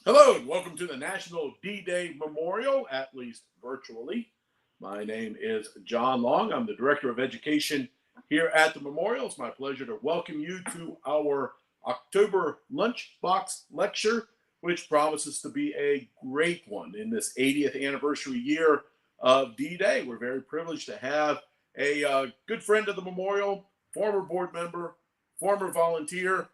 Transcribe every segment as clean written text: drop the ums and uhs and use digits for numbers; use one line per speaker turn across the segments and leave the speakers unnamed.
Hello and welcome to the National D-Day Memorial, at least virtually. My name is John Long. I'm the Director of Education here at the Memorial. It's my pleasure to welcome you to our October Lunchbox lecture, which promises to be a great one in this 80th anniversary year of D-Day. We're very privileged to have a good friend of the Memorial, former board member, former volunteer,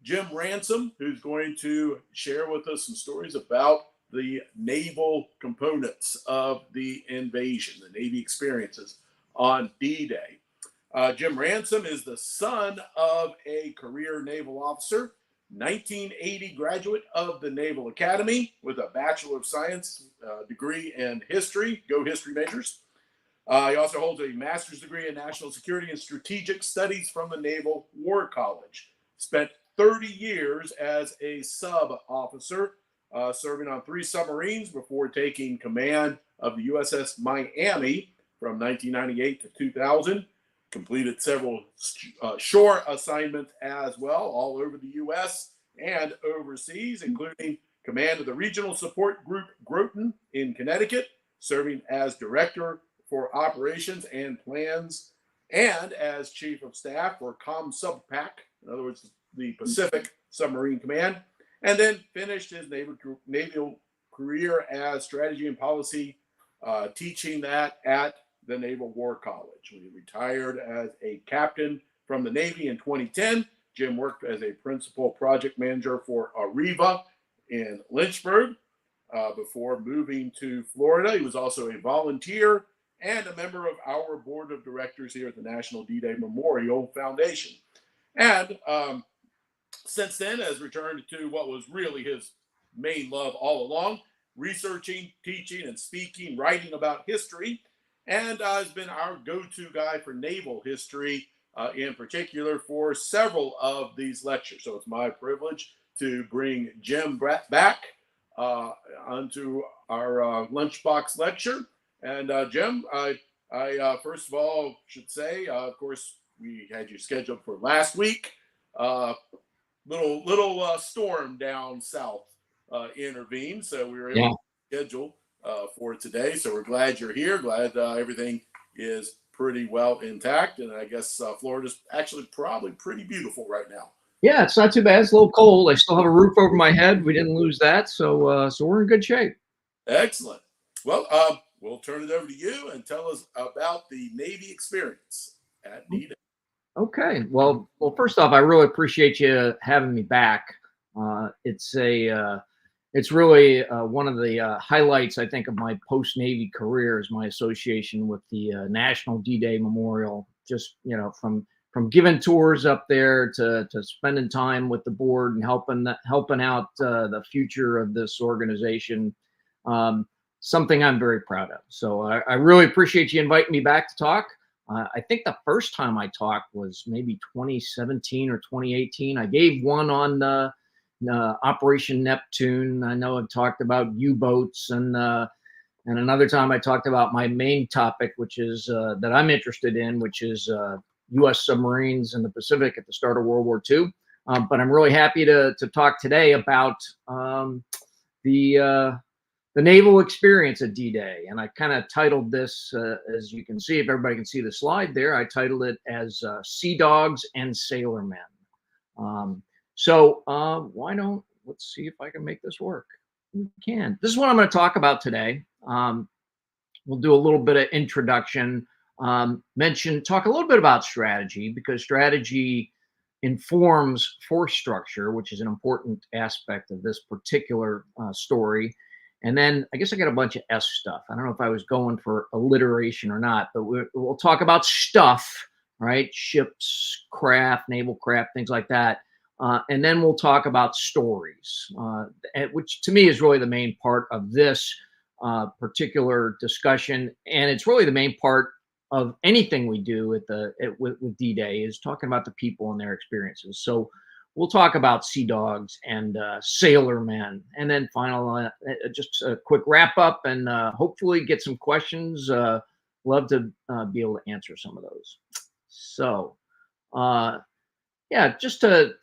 Jim Ransom, who's going to share with us some stories about the naval components of the invasion, the Navy experiences on D-Day. Jim Ransom is the son of a career naval officer, 1980 graduate of the Naval Academy with a Bachelor of Science degree in history, go history majors. He also holds a master's degree in national security and strategic studies from the Naval War College. Spent 30 years as a sub officer, serving on 3 submarines before taking command of the USS Miami from 1998 to 2000. Completed several shore assignments as well, all over the U.S. and overseas, including command of the Regional Support Group Groton in Connecticut, serving as director for operations and plans, and as chief of staff for ComSubPac, in other words, the Pacific Submarine Command, and then finished his naval career as strategy and policy, teaching that at the Naval War College. He retired as a captain from the Navy in 2010. Jim worked as a principal project manager for Arriva in Lynchburg before moving to Florida. He was also a volunteer and a member of our board of directors here at the National D-Day Memorial Foundation. And since then has returned to what was really his main love all along, researching, teaching, and speaking, writing about history, and has been our go-to guy for naval history, in particular for several of these lectures. So it's my privilege to bring Jim back onto our lunchbox lecture. And Jim, I first of all should say, of course, we had you scheduled for last week. Little storm down south intervened, so we were able to schedule for today. So we're glad you're here. Glad everything is pretty well intact, and I guess Florida's actually probably pretty beautiful right now.
Yeah, it's not too bad. It's a little cold. I still have a roof over my head. We didn't lose that, so we're in good shape.
Excellent. Well, we'll turn it over to you and tell us about the Navy experience at D-Day.
Okay. Well, first off, I really appreciate you having me back. It's really one of the highlights, I think, of my post-Navy career is my association with the National D-Day Memorial. Just, from giving tours up there to spending time with the board and helping out the future of this organization. Something I'm very proud of. So I really appreciate you inviting me back to talk. I think the first time I talked was maybe 2017 or 2018. I gave one on Operation Neptune. I know I've talked about U-boats, and another time I talked about my main topic, which is that I'm interested in, which is U.S. submarines in the Pacific at the start of World War II. But I'm really happy to talk today about the naval experience at D-Day. And I kind of titled this, as you can see, if everybody can see the slide there, I titled it as Sea Dogs and Sailormen. Let's see if I can make this work. We can. This is what I'm going to talk about today. We'll do a little bit of introduction, talk a little bit about strategy, because strategy informs force structure, which is an important aspect of this particular story. And then I guess I got a bunch of S stuff. I don't know if I was going for alliteration or not, but we'll talk about stuff, right? Ships, craft, naval craft, things like that. And then we'll talk about stories, which to me is really the main part of this particular discussion. And it's really the main part of anything we do with D-Day is talking about the people and their experiences. So we'll talk about Sea Dogs and Sailormen, and then just a quick wrap up, and hopefully get some questions. Love to be able to answer some of those. So Yeah, just a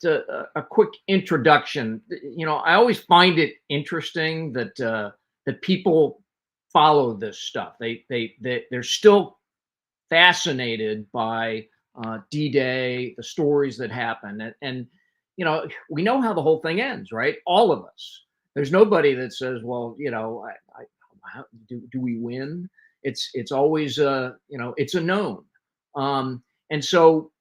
quick introduction. I always find it interesting that people follow this stuff. They're still fascinated by D-Day, the stories that happen, and we know how the whole thing ends, right? All of us. There's nobody that says, "Well, how, do we win?" It's always it's a known, and so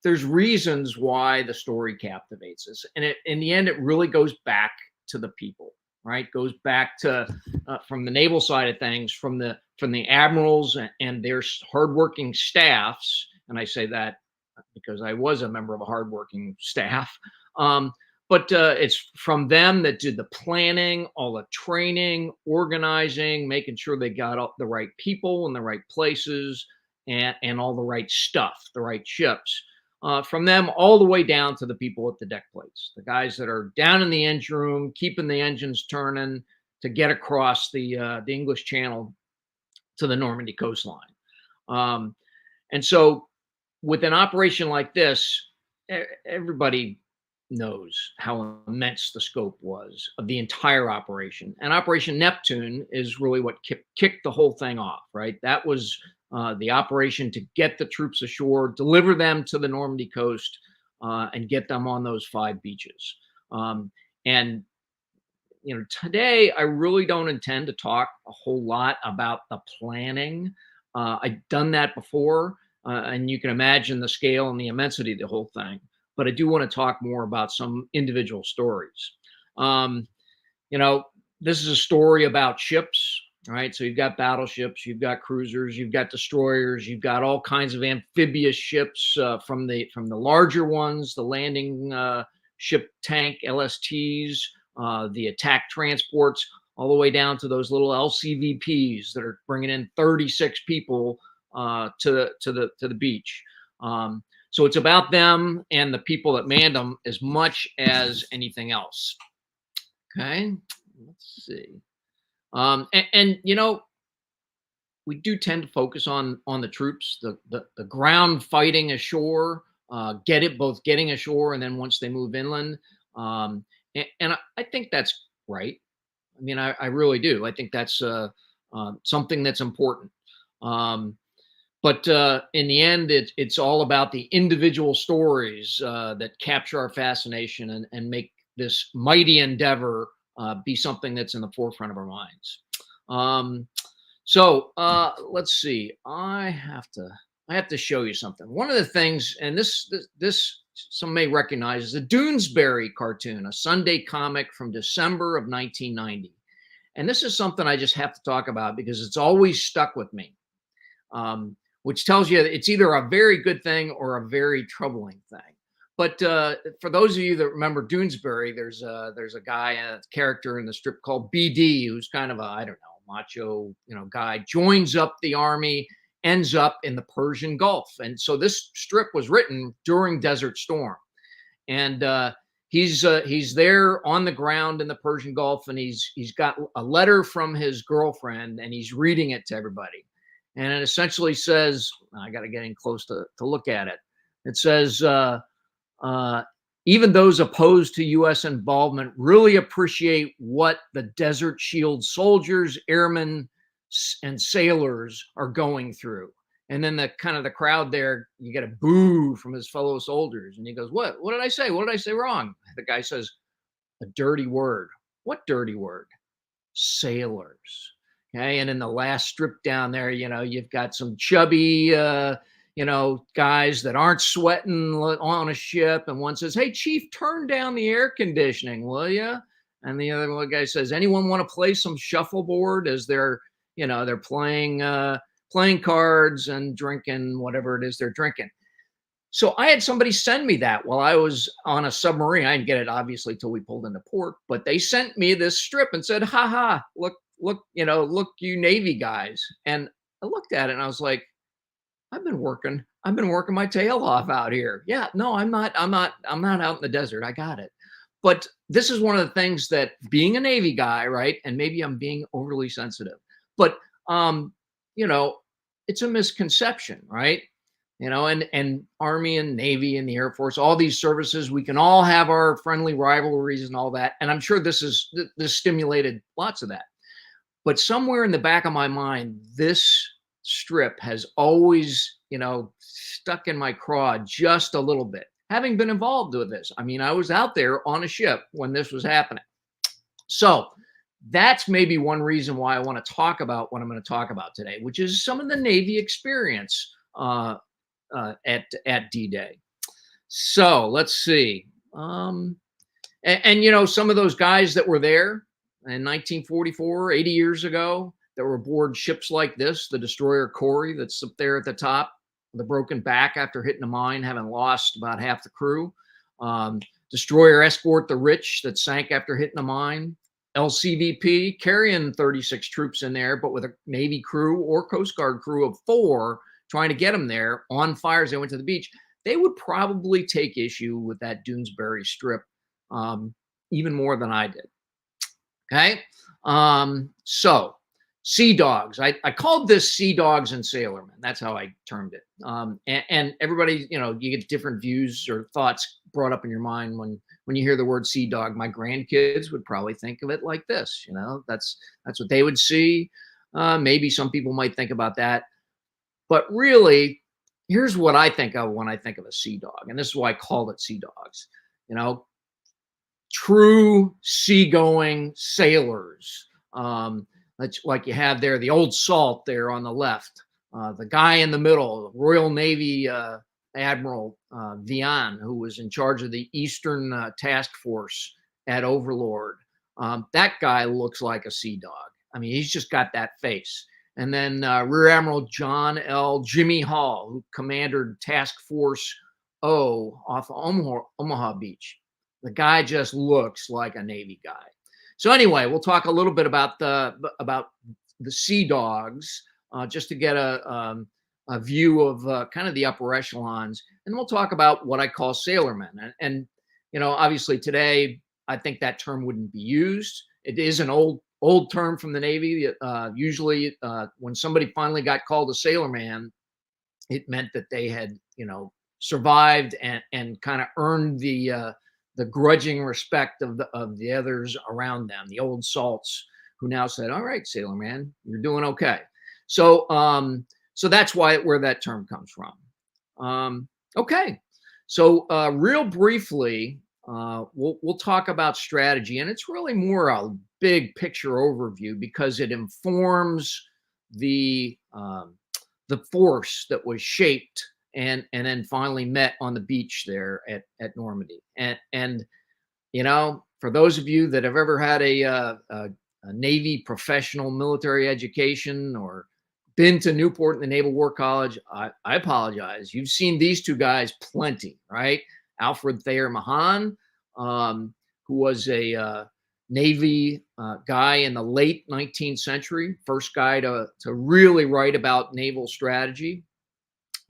there's reasons why the story captivates us, and in the end, it really goes back to the people, right? Goes back to from the naval side of things, from the admirals and their hardworking staffs, and I say that because I was a member of a hardworking staff. Um, but it's from them that did the planning, all the training, organizing, making sure they got all the right people in the right places and all the right stuff, the right ships. From them all the way down to the people at the deck plates, the guys that are down in the engine room, keeping the engines turning to get across the English Channel to the Normandy coastline. Um, and so, with an operation like this, everybody knows how immense the scope was of the entire operation. And Operation Neptune is really what kicked the whole thing off, right? That was the operation to get the troops ashore, deliver them to the Normandy coast, and get them on those 5 beaches. And today I really don't intend to talk a whole lot about the planning. I've done that before, and you can imagine the scale and the immensity of the whole thing. But I do want to talk more about some individual stories. Um, you know, this is a story about ships, right? So you've got battleships, you've got cruisers, you've got destroyers, you've got all kinds of amphibious ships, from the larger ones, the landing ship tank LSTs, the attack transports, all the way down to those little LCVPs that are bringing in 36 people to the beach. So it's about them and the people that manned them as much as anything else. Okay, let's see. And we do tend to focus on the troops, the ground fighting ashore, both getting ashore and then once they move inland. And I think that's right. I mean, I really do. I think that's something that's important. But in the end, it's all about the individual stories that capture our fascination and make this mighty endeavor be something that's in the forefront of our minds. So let's see. I have to show you something. One of the things, and this some may recognize, is a Doonesbury cartoon, a Sunday comic from December of 1990. And this is something I just have to talk about because it's always stuck with me. Which tells you that it's either a very good thing or a very troubling thing. But for those of you that remember Doonesbury, there's a guy, a character in the strip called BD, who's kind of a macho guy, joins up the army, ends up in the Persian Gulf, and so this strip was written during Desert Storm, and he's there on the ground in the Persian Gulf, and he's got a letter from his girlfriend, and he's reading it to everybody. And it essentially says, I got to get in close to look at it. It says, even those opposed to U.S. involvement really appreciate what the Desert Shield soldiers, airmen, and sailors are going through. And then the crowd there, you get a boo from his fellow soldiers. And he goes, what did I say? What did I say wrong? The guy says, a dirty word. What dirty word? Sailors. Okay, and in the last strip down there, you've got some chubby, guys that aren't sweating on a ship, and one says, "Hey, Chief, turn down the air conditioning, will you?" And the other guy says, "Anyone want to play some shuffleboard?" As they're playing cards and drinking whatever it is they're drinking. So I had somebody send me that while I was on a submarine. I didn't get it obviously till we pulled into port, but they sent me this strip and said, "Ha ha, look, you Navy guys." And I looked at it and I was like, I've been working my tail off out here. Yeah, no, I'm not out in the desert. I got it. But this is one of the things that, being a Navy guy, right? And maybe I'm being overly sensitive, but it's a misconception, right? and Army and Navy and the Air Force, all these services, we can all have our friendly rivalries and all that. And I'm sure this stimulated lots of that. But somewhere in the back of my mind, this strip has always, stuck in my craw just a little bit, having been involved with this. I mean, I was out there on a ship when this was happening. So that's maybe one reason why I want to talk about what I'm going to talk about today, which is some of the Navy experience at D-Day. So let's see. And some of those guys that were there in 1944, 80 years ago, that were aboard ships like this, the destroyer Corey that's up there at the top, the broken back after hitting a mine, having lost about half the crew. Destroyer escort the Rich that sank after hitting a mine. LCVP carrying 36 troops in there, but with a Navy crew or Coast Guard crew of 4 trying to get them there on fire as they went to the beach. They would probably take issue with that Doonesbury strip even more than I did. Okay. So Sea Dogs. I called this Sea Dogs and Sailormen. That's how I termed it. And everybody, you get different views or thoughts brought up in your mind when you hear the word Sea Dog. My grandkids would probably think of it like this. That's what they would see. Maybe some people might think about that. But really, here's what I think of when I think of a sea dog. And this is why I called it Sea Dogs. True seagoing sailors. That's like you have there, the old salt there on the left, the guy in the middle, Royal Navy Admiral Vian, who was in charge of the Eastern Task Force at Overlord. That guy looks like a sea dog. I mean, he's just got that face. And then Rear Admiral John L. Jimmy Hall, who commanded Task Force O off of Omaha Beach. The guy just looks like a Navy guy. So anyway, we'll talk a little bit about the Sea Dogs, just to get a view of kind of the upper echelons, and we'll talk about what I call sailormen. And obviously today I think that term wouldn't be used. It is an old term from the Navy. Usually, when somebody finally got called a sailorman, it meant that they had survived and kind of earned the grudging respect of the others around them, the old salts, who now said, "All right, sailor man, you're doing okay." So that's where that term comes from. Okay, so real briefly, we'll talk about strategy, and it's really more a big picture overview because it informs the force that was shaped and then finally met on the beach there at Normandy. And for those of you that have ever had a Navy professional military education or been to Newport in the Naval War College, I apologize. You've seen these two guys plenty, right? Alfred Thayer Mahan, who was a Navy guy in the late 19th century, first guy to really write about naval strategy.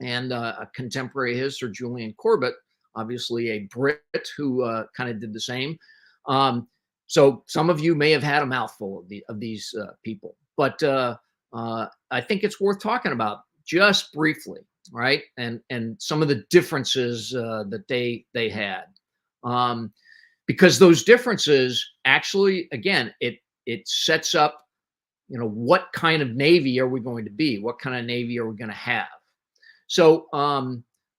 And a contemporary of his, Sir Julian Corbett, obviously a Brit who kind of did the same. So some of you may have had a mouthful of these people, but I think it's worth talking about just briefly, right? And some of the differences that they had, because those differences actually, again, it sets up, what kind of Navy are we going to be? What kind of Navy are we going to have? So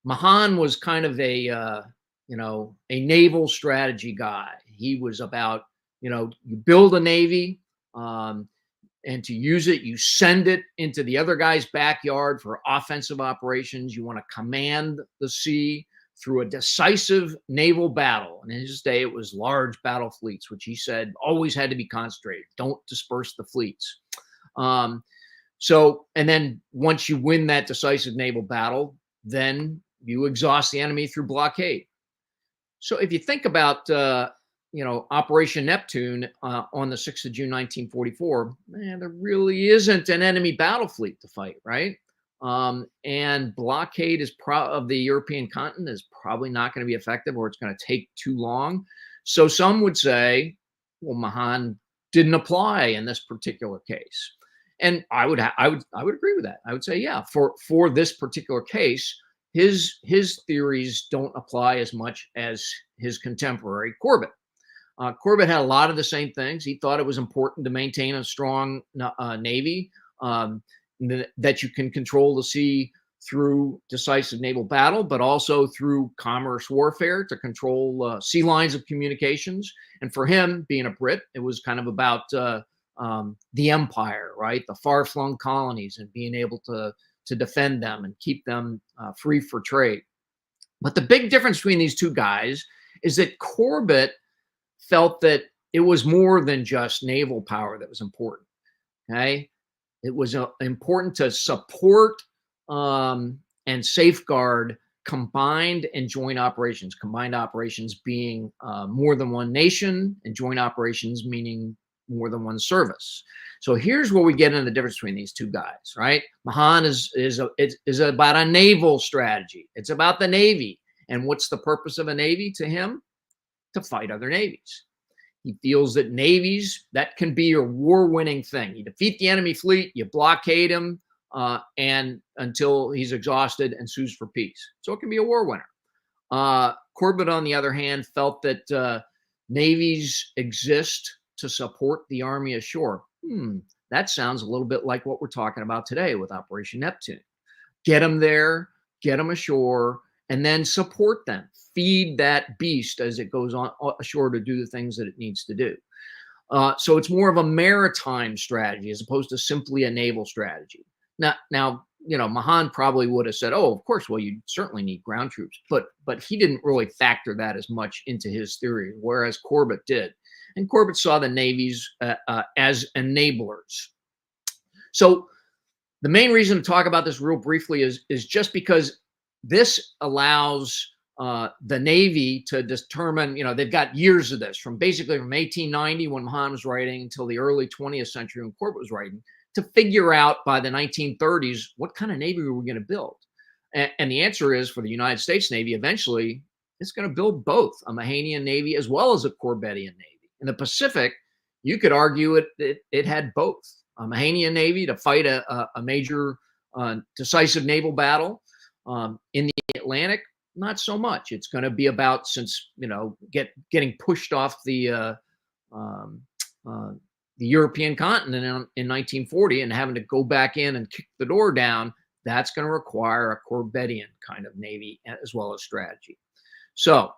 Mahan was kind of a naval strategy guy. He was about, you build a Navy, and to use it, you send it into the other guy's backyard for offensive operations. You want to command the sea through a decisive naval battle. And in his day, it was large battle fleets, which he said always had to be concentrated. Don't disperse the fleets. So, and then once you win that decisive naval battle, then you exhaust the enemy through blockade. So if you think about, Operation Neptune on the 6th of June, 1944, man, there really isn't an enemy battle fleet to fight, right? And blockade of the European continent is probably not going to be effective, or it's going to take too long. So some would say, well, Mahan didn't apply in this particular case. And I would agree with that. I would say, yeah, for this particular case, his theories don't apply as much as his contemporary Corbett. Corbett had a lot of the same things. He thought it was important to maintain a strong navy, that you can control the sea through decisive naval battle, but also through commerce warfare to control sea lines of communications. And for him, being a Brit, it was kind of about the empire, right? The far-flung colonies and being able to defend them and keep them free for trade. But the big difference between these two guys is that Corbett felt that it was more than just naval power that was important. Okay, it was important to support and safeguard combined and joint operations. Combined operations being more than one nation, and joint operations meaning more than one service. So here's where we get into the difference between these two guys, right? Mahan is about a naval strategy. It's about the Navy. And what's the purpose of a Navy to him? To fight other navies. He feels that navies, that can be your war-winning thing. You defeat the enemy fleet, you blockade him, and until he's exhausted and sues for peace. So it can be a war winner. Corbett, on the other hand, felt that navies exist to support the army ashore. That sounds a little bit like what we're talking about today with Operation Neptune. Get them there, get them ashore, and then support them. Feed that beast as it goes on ashore to do the things that it needs to do. So it's more of a maritime strategy as opposed to simply a naval strategy. Now, you know, Mahan probably would have said, "Oh, of course, well, you certainly need ground troops," but he didn't really factor that as much into his theory, whereas Corbett did. And Corbett saw the navies as enablers. So the main reason to talk about this real briefly is just because this allows the Navy to determine, you know, they've got years of this from 1890 when Mahan was writing until the early 20th century when Corbett was writing, to figure out by the 1930s what kind of Navy were we going to build. And the answer is, for the United States Navy, eventually it's going to build both a Mahanian Navy as well as a Corbettian Navy. In the Pacific, you could argue it had both. A Mahanian Navy to fight a major decisive naval battle. In the Atlantic, not so much. It's going to be about, since, you know, getting pushed off the European continent in 1940 and having to go back in and kick the door down, that's going to require a Corbettian kind of Navy as well as strategy. So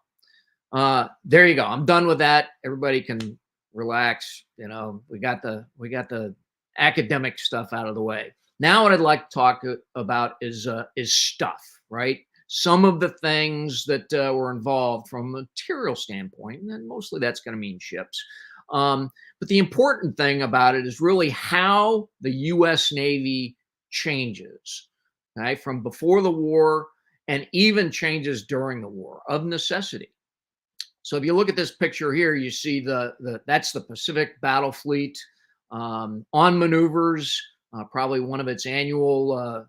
there you go. I'm done with that. Everybody can relax. You know, we got the academic stuff out of the way. Now what I'd like to talk about is stuff, right? Some of the things that were involved from a material standpoint, and then mostly that's going to mean ships. But the important thing about it is really how the U.S. Navy changes, right? From before the war and even changes during the war of necessity. So if you look at this picture here, you see that's the Pacific Battle Fleet on maneuvers, probably one of its annual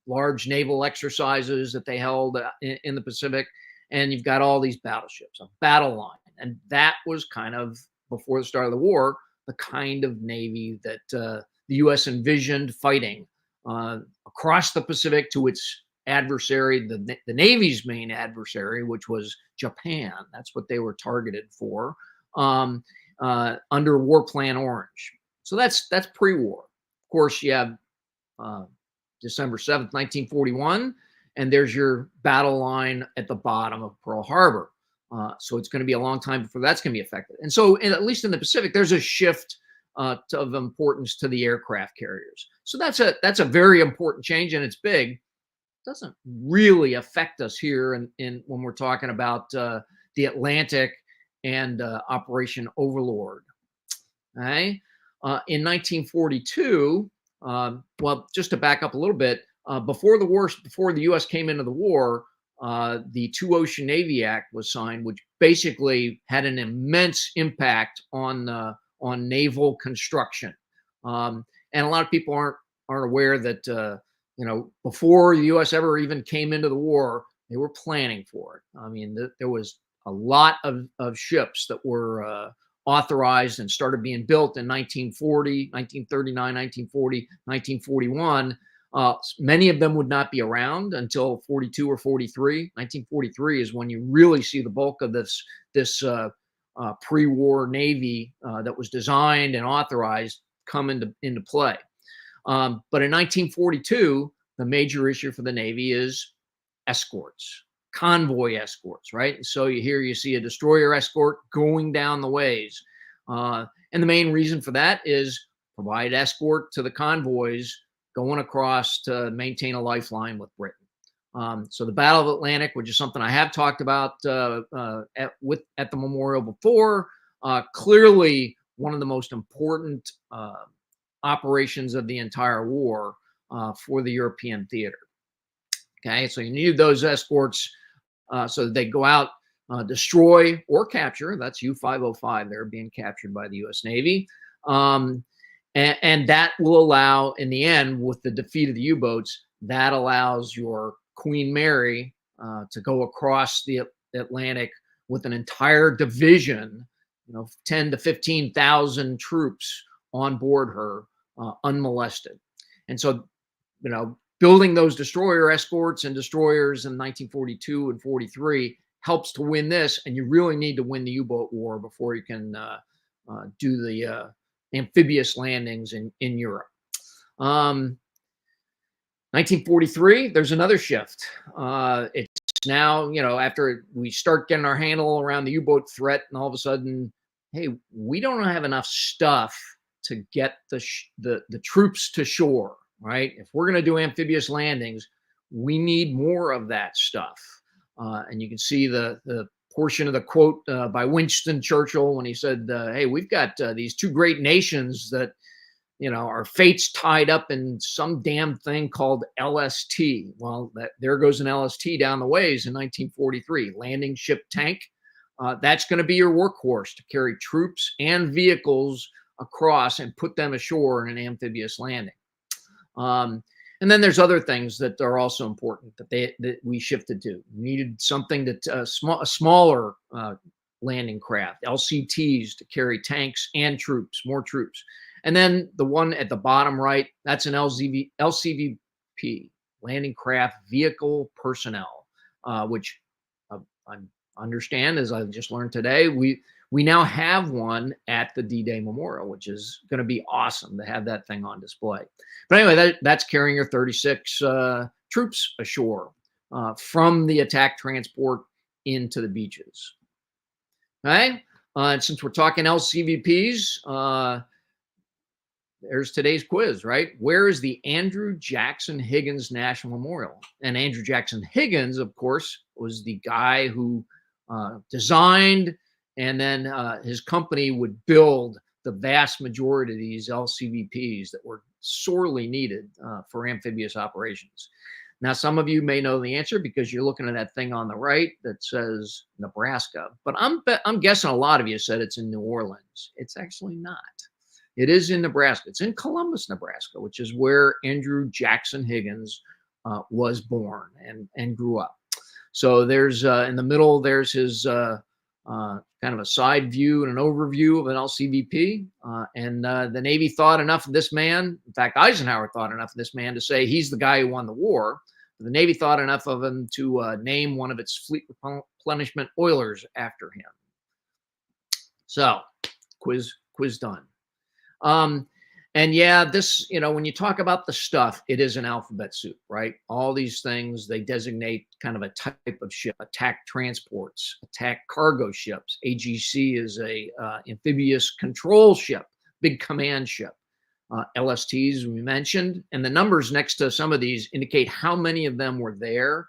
large naval exercises that they held in the Pacific. And you've got all these battleships, a battle line. And that was kind of, before the start of the war, the kind of Navy that the U.S. envisioned fighting across the Pacific to its adversary, the Navy's main adversary, which was Japan. That's what they were targeted for under War Plan Orange. So that's pre-war. Of course, you have December 7th, 1941, and there's your battle line at the bottom of Pearl Harbor. So it's going to be a long time before that's going to be affected. And so, at least in the Pacific, there's a shift of importance to the aircraft carriers. So that's a very important change, and it's big. It doesn't really affect us here in when we're talking about the Atlantic and Operation Overlord. Okay. In 1942, well, just to back up a little bit, before the war, before the U.S. came into the war, the Two Ocean Navy Act was signed, which basically had an immense impact on naval construction. And a lot of people aren't aware that you know, before the U.S. ever even came into the war, they were planning for it. I mean, there was a lot of ships that were authorized and started being built in 1940, 1939, 1940, 1941. Many of them would not be around until 42 or 43. 1943 is when you really see the bulk of this pre-war Navy that was designed and authorized come into play. But in 1942, the major issue for the Navy is escorts, convoy escorts, right? And so you see a destroyer escort going down the ways. And the main reason for that is provide escort to the convoys going across to maintain a lifeline with Britain. So the Battle of Atlantic, which is something I have talked about at the memorial before, clearly one of the most important operations of the entire war for the European theater. Okay, so you need those escorts so that they go out, destroy or capture. That's U-505. They're being captured by the U.S. Navy. And that will allow, in the end, with the defeat of the U-boats, that allows your Queen Mary to go across the Atlantic with an entire division, 10 to 15,000 troops on board her, unmolested. And so, building those destroyer escorts and destroyers in 1942 and 43 helps to win this. And you really need to win the U-boat war before you can do the amphibious landings in Europe. 1943, there's another shift. It's now, after we start getting our handle around the U-boat threat, and all of a sudden, hey, we don't have enough stuff to get the troops to shore, right? If we're going to do amphibious landings, we need more of that stuff. And you can see the portion of the quote by Winston Churchill when he said, hey, we've got these two great nations that, our fate's tied up in some damn thing called LST. Well, there goes an LST down the ways in 1943, landing ship tank. That's going to be your workhorse to carry troops and vehicles across and put them ashore in an amphibious landing. And then there's other things that are also important that we shifted to. We needed something that a smaller landing craft, LCTs, to carry tanks and troops, more troops. And then the one at the bottom right, that's an LCVP, landing craft vehicle personnel, which I understand, as I just learned today, we now have one at the D-Day Memorial, which is going to be awesome to have that thing on display. But anyway, that's carrying your 36 troops ashore from the attack transport into the beaches. Okay, and since we're talking LCVPs, there's today's quiz, right? Where is the Andrew Jackson Higgins National Memorial? And Andrew Jackson Higgins, of course, was the guy who designed, and then his company would build the vast majority of these LCVPs that were sorely needed for amphibious operations. Now, some of you may know the answer because you're looking at that thing on the right that says Nebraska, but I'm guessing a lot of you said it's in New Orleans. It's actually not. It is in Nebraska. It's in Columbus, Nebraska, which is where Andrew Jackson Higgins was born and grew up. So there's in the middle, there's his kind of a side view and an overview of an LCVP. And the Navy thought enough of this man. In fact, Eisenhower thought enough of this man to say he's the guy who won the war. The Navy thought enough of him to name one of its fleet replenishment oilers after him. So quiz done. And yeah, this, when you talk about the stuff, it is an alphabet soup, right? All these things, they designate kind of a type of ship: attack transports, attack cargo ships. AGC is a amphibious control ship, big command ship. LSTs we mentioned, and the numbers next to some of these indicate how many of them were there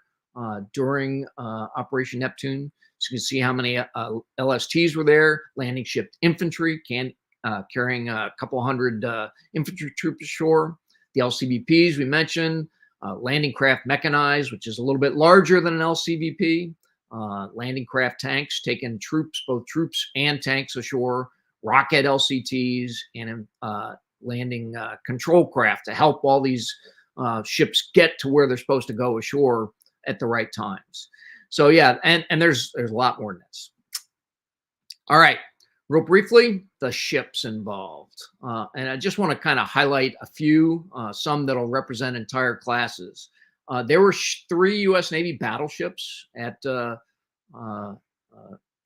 during Operation Neptune. So you can see how many LSTs were there. Landing ship infantry carrying a couple hundred infantry troops ashore. The LCVPs we mentioned, landing craft mechanized, which is a little bit larger than an LCVP. Landing craft tanks taking troops, both troops and tanks ashore. Rocket LCTs and landing control craft to help all these ships get to where they're supposed to go ashore at the right times. So yeah, and there's a lot more than this. All right. Real briefly, the ships involved. And I just want to kind of highlight a few, some that'll represent entire classes. There were 3 U.S. Navy battleships uh,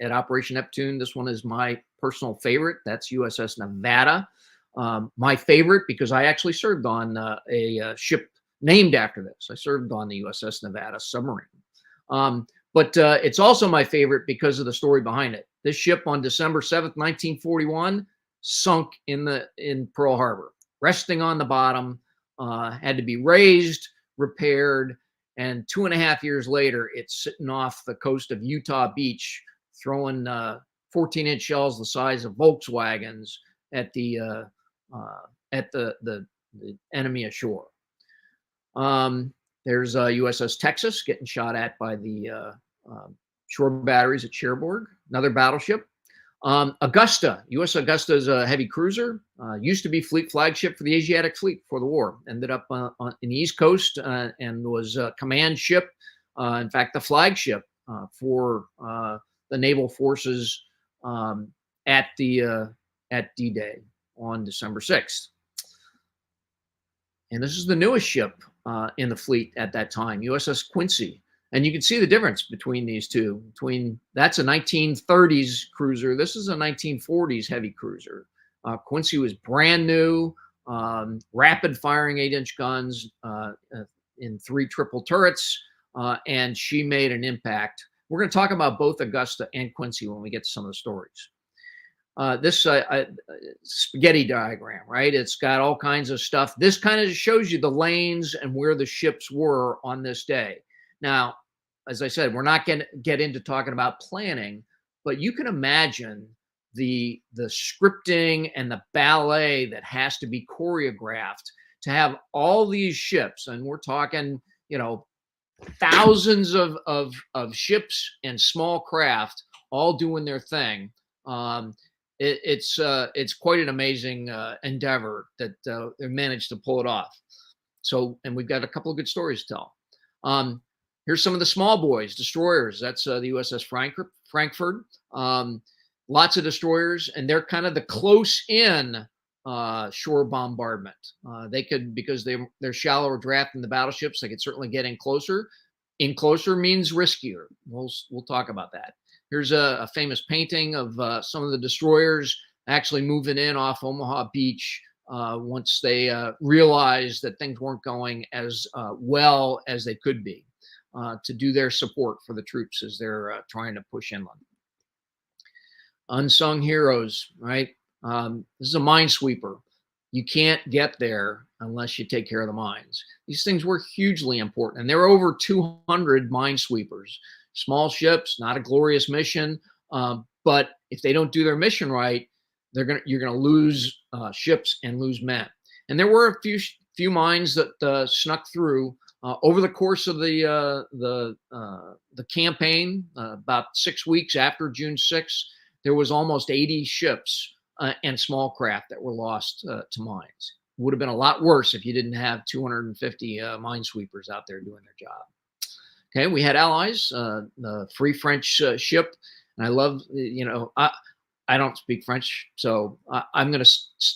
Operation Neptune. This one is my personal favorite. That's USS Nevada. My favorite because I actually served on a ship named after this. I served on the USS Nevada submarine. But it's also my favorite because of the story behind it. This ship on December 7th, 1941, sunk in Pearl Harbor, resting on the bottom, had to be raised, repaired, and 2.5 years later, it's sitting off the coast of Utah Beach, throwing 14-inch shells the size of Volkswagens at the enemy ashore. There's USS Texas getting shot at by the shore batteries at Cherbourg, another battleship. Augusta, USS Augusta is a heavy cruiser, used to be fleet flagship for the Asiatic Fleet before the war, ended up in the East Coast and was a command ship, in fact, the flagship for the naval forces at D-Day on December 6th. And this is the newest ship in the fleet at that time, USS Quincy. And you can see the difference between these two. That's a 1930s cruiser. This is a 1940s heavy cruiser. Quincy was brand new, rapid firing 8-inch guns in 3 triple turrets, and she made an impact. We're going to talk about both Augusta and Quincy when we get to some of the stories. This spaghetti diagram, right? It's got all kinds of stuff. This kind of shows you the lanes and where the ships were on this day. Now, as I said, we're not going to get into talking about planning, but you can imagine the scripting and the ballet that has to be choreographed to have all these ships, and we're talking, thousands of ships and small craft all doing their thing. It's quite an amazing endeavor that they managed to pull it off. So, and we've got a couple of good stories to tell. Here's some of the small boys, destroyers. That's the USS Frankfurt. Lots of destroyers, and they're kind of the close-in shore bombardment. They could, because they're shallower draft than the battleships, they could certainly get in closer. In closer means riskier. We'll talk about that. Here's a famous painting of some of the destroyers actually moving in off Omaha Beach once they realized that things weren't going as well as they could be, to do their support for the troops as they're trying to push inland. Unsung heroes, right? This is a minesweeper. You can't get there unless you take care of the mines. These things were hugely important, and there were over 200 minesweepers. Small ships, not a glorious mission, but if they don't do their mission right, you're gonna lose ships and lose men. And there were a few mines that snuck through over the course of the campaign. About 6 weeks after June 6th, there was almost 80 ships and small craft that were lost to mines. It would have been a lot worse if you didn't have 250 minesweepers out there doing their job. Okay, we had allies, the Free French ship, and I love, I don't speak French, so I'm going to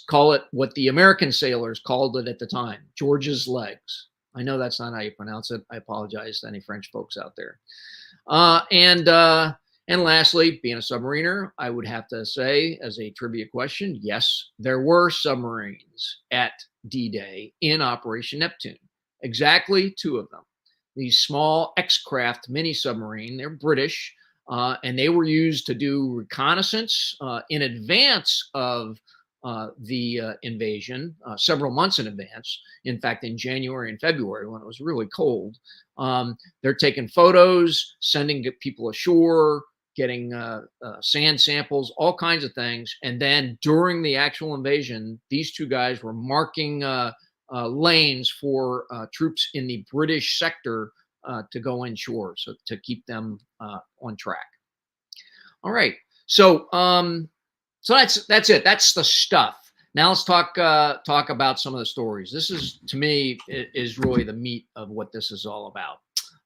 call it what the American sailors called it at the time, George's Legs. I know that's not how you pronounce it. I apologize to any French folks out there. And lastly, being a submariner, I would have to say, as a trivia question, yes, there were submarines at D-Day in Operation Neptune. Exactly 2 of them. These small X-craft mini submarine, they're British, and they were used to do reconnaissance in advance of the invasion, several months in advance. In fact, in January and February, when it was really cold, they're taking photos, sending people ashore, getting sand samples, all kinds of things. And then during the actual invasion, these 2 guys were marking lanes for troops in the British sector to go inshore, so to keep them on track. All right, so that's it. That's the stuff. Now let's talk about some of the stories. This is, to me, is really the meat of what this is all about.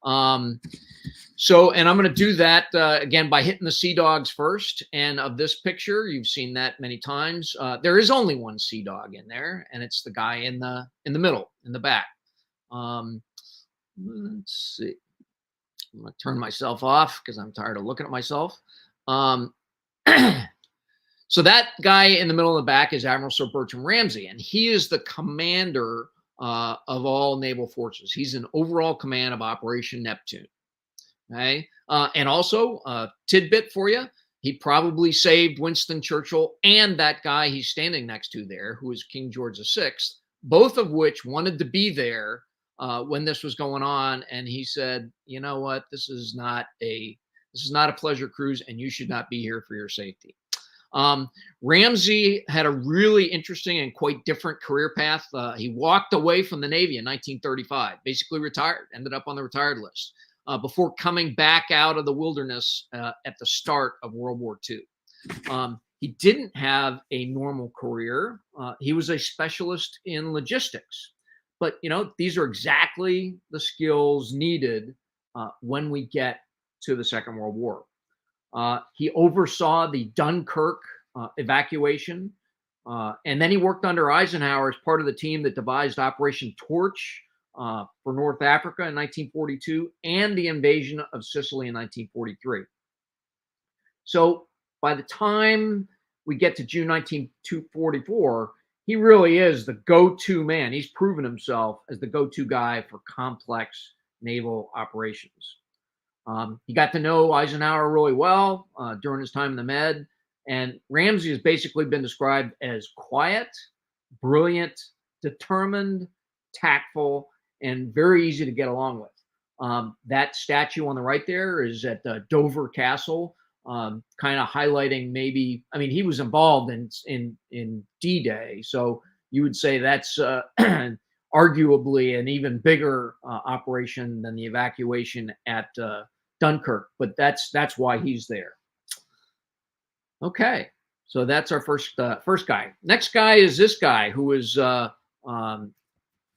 And I'm going to do that again by hitting the Sea Dogs first. And of this picture, you've seen that many times. There is only one Sea Dog in there, and it's the guy in the middle, in the back. Let's see. I'm going to turn myself off because I'm tired of looking at myself. So that guy in the middle of the back is Admiral Sir Bertram Ramsay, and he is the commander of all naval forces. He's in overall command of Operation Neptune. Okay, and also tidbit for you: he probably saved Winston Churchill and that guy he's standing next to there, who is King George VI, both of which wanted to be there when this was going on, and he said, "You know what? This is not a pleasure cruise, and you should not be here for your safety." Ramsay had a really interesting and quite different career path. He walked away from the Navy in 1935, basically retired, ended up on the retired list before coming back out of the wilderness at the start of World War II. He didn't have a normal career. He was a specialist in logistics. But, these are exactly the skills needed when we get to the Second World War. He oversaw the Dunkirk evacuation, and then he worked under Eisenhower as part of the team that devised Operation Torch for North Africa in 1942 and the invasion of Sicily in 1943. So by the time we get to June 1944, he really is the go-to man. He's proven himself as the go-to guy for complex naval operations. He got to know Eisenhower really well during his time in the Med, and Ramsay has basically been described as quiet, brilliant, determined, tactful, and very easy to get along with. That statue on the right there is at Dover Castle, kind of highlighting maybe, he was involved in D-Day, so you would say that's arguably an even bigger operation than the evacuation at Dunkirk, but that's why he's there. Okay, so that's our first guy. Next guy is this guy, who is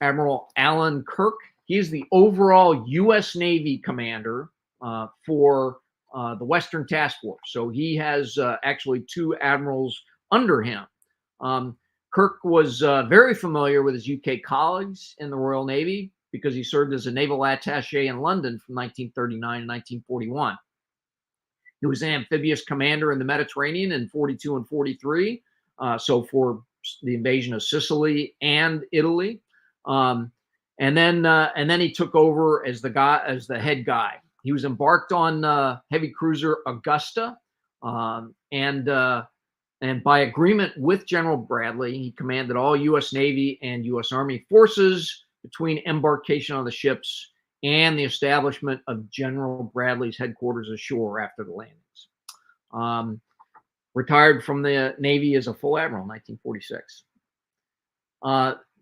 Admiral Alan Kirk. He's the overall U.S. Navy commander for the Western Task Force. So he has actually two admirals under him. Kirk was very familiar with his UK colleagues in the Royal Navy because he served as a naval attaché in London from 1939 to 1941. He was an amphibious commander in the Mediterranean in 42 and 43, so for the invasion of Sicily and Italy. And then he took over as the head guy. He was embarked on heavy cruiser Augusta, and by agreement with General Bradley, he commanded all U.S. Navy and U.S. Army forces between embarkation on the ships and the establishment of General Bradley's headquarters ashore after the landings. Retired from the Navy as a full admiral in 1946.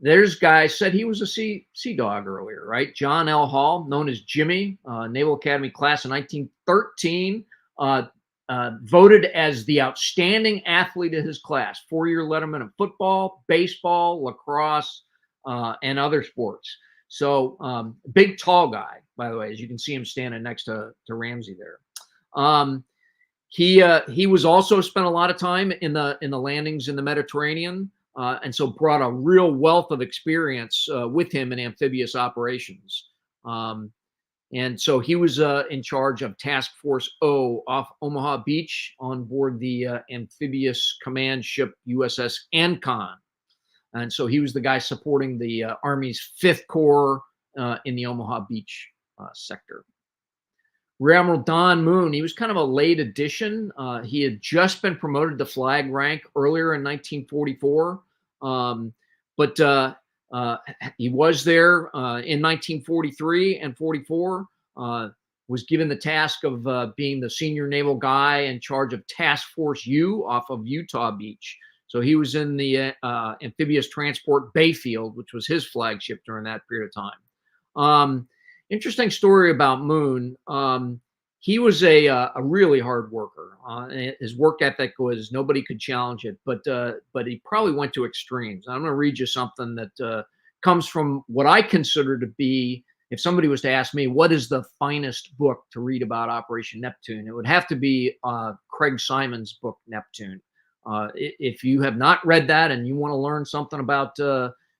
There's guy said he was a sea dog earlier, right? John L. Hall, known as Jimmy, Naval Academy class of 1913, voted as the outstanding athlete of his class, 4-year letterman in football, baseball, lacrosse, and other sports. So big, tall guy, by the way, as you can see him standing next to Ramsay there. He was also spent a lot of time in the landings in the Mediterranean, and so brought a real wealth of experience with him in amphibious operations. And so he was in charge of Task Force O off Omaha Beach on board the amphibious command ship USS Ancon. And so he was the guy supporting the Army's 5th Corps in the Omaha Beach sector. Rear Admiral Don Moon, he was kind of a late addition. He had just been promoted to flag rank earlier in 1944, but he was there in 1943 and 44, was given the task of being the senior naval guy in charge of Task Force U off of Utah Beach. So he was in the amphibious transport Bayfield, which was his flagship during that period of time. Interesting story about Moon. He was a really hard worker. His work ethic was nobody could challenge it, but he probably went to extremes. I'm going to read you something that comes from what I consider to be if somebody was to ask me what is the finest book to read about Operation Neptune, it would have to be Craig Simon's book, Neptune. If you have not read that and you want to learn something about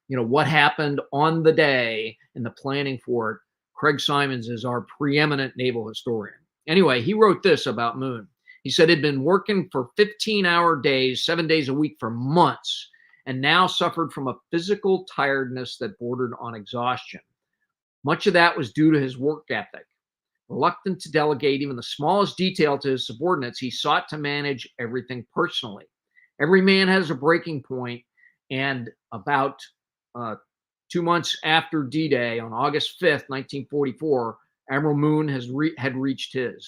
what happened on the day and the planning for it, Craig Simons is our preeminent naval historian. Anyway, he wrote this about Moon. He said he'd been working for 15-hour days, 7 days a week for months, and now suffered from a physical tiredness that bordered on exhaustion. Much of that was due to his work ethic. Reluctant to delegate even the smallest detail to his subordinates, he sought to manage everything personally. Every man has a breaking point, and about 2 months after D-Day, on August 5th, 1944, Admiral Moon had reached his.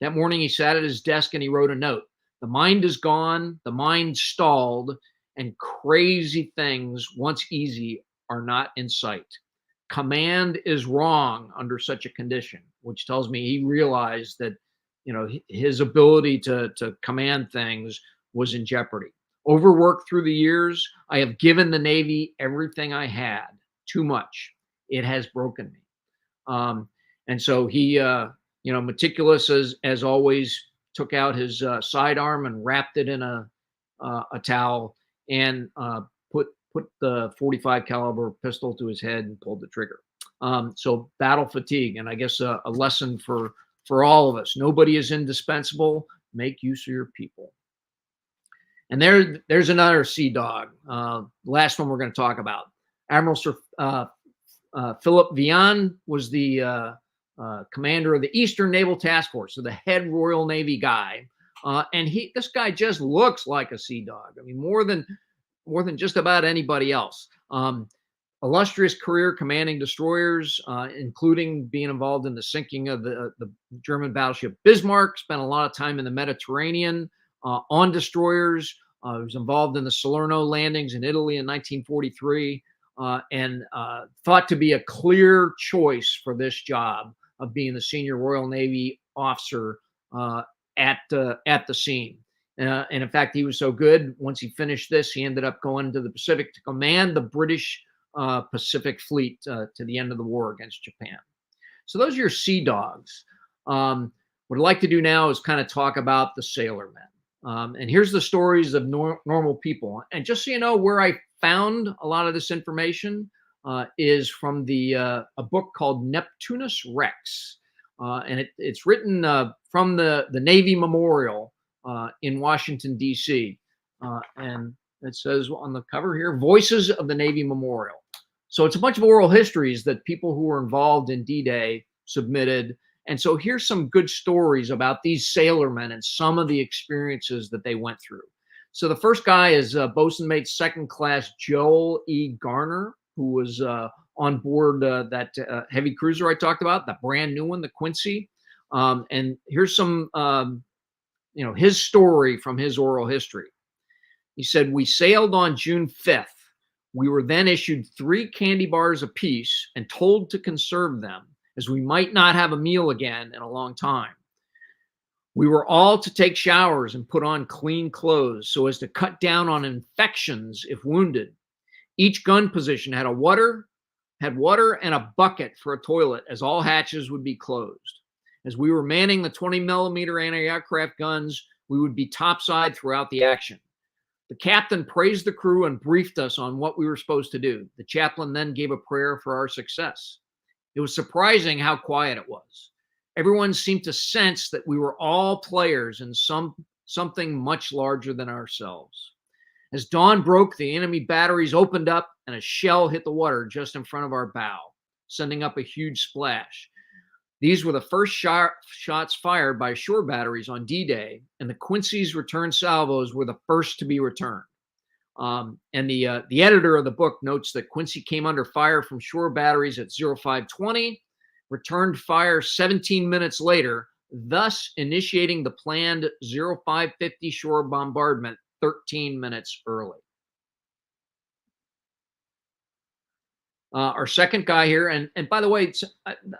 That morning, he sat at his desk and he wrote a note. The mind is gone, the mind stalled, and crazy things, once easy, are not in sight. Command is wrong under such a condition, which tells me he realized that, his ability to command things was in jeopardy. Overworked through the years, I have given the Navy everything I had. Too much. It has broken me. And so he, meticulous as always, took out his sidearm and wrapped it in a towel and put the 45 caliber pistol to his head and pulled the trigger. So battle fatigue, and I guess a lesson for all of us. Nobody is indispensable. Make use of your people. And there's another sea dog. Last one we're going to talk about. Admiral Sir Philip Vian was the commander of the Eastern Naval Task Force, so the head Royal Navy guy. And this guy just looks like a sea dog. I mean, more than just about anybody else. Illustrious career commanding destroyers, including being involved in the sinking of the German battleship Bismarck. Spent a lot of time in the Mediterranean on destroyers. He was involved in the Salerno landings in Italy in 1943, and thought to be a clear choice for this job of being the senior Royal Navy officer at the scene. And in fact, he was so good, once he finished this, he ended up going to the Pacific to command the British Pacific Fleet to the end of the war against Japan. So those are your sea dogs. What I'd like to do now is kind of talk about the sailormen. And here's the stories of normal people. And just so you know, where I found a lot of this information is from a book called Neptunus Rex. And it's written from the Navy Memorial in Washington, D.C. And it says on the cover here, Voices of the Navy Memorial. So it's a bunch of oral histories that people who were involved in D-Day submitted. And so here's some good stories about these sailormen and some of the experiences that they went through. So the first guy is Bosun Mate Second Class Joel E. Garner, who was on board that heavy cruiser I talked about, the brand new one, the Quincy. And here's some, his story from his oral history. He said, we sailed on June 5th. We were then issued 3 candy bars apiece and told to conserve them, as we might not have a meal again in a long time. We were all to take showers and put on clean clothes so as to cut down on infections if wounded. Each gun position had water and a bucket for a toilet, as all hatches would be closed. As we were manning the 20 millimeter anti-aircraft guns, we would be topside throughout the action. The captain praised the crew and briefed us on what we were supposed to do. The chaplain then gave a prayer for our success. It was surprising how quiet it was. Everyone seemed to sense that we were all players in something much larger than ourselves. As dawn broke, the enemy batteries opened up and a shell hit the water just in front of our bow, sending up a huge splash. These were the first shots fired by shore batteries on D-Day, and the Quincy's return salvos were the first to be returned. And the editor of the book notes that Quincy came under fire from shore batteries at 0520, returned fire 17 minutes later, thus initiating the planned 0550 shore bombardment 13 minutes early. Our second guy here, and by the way,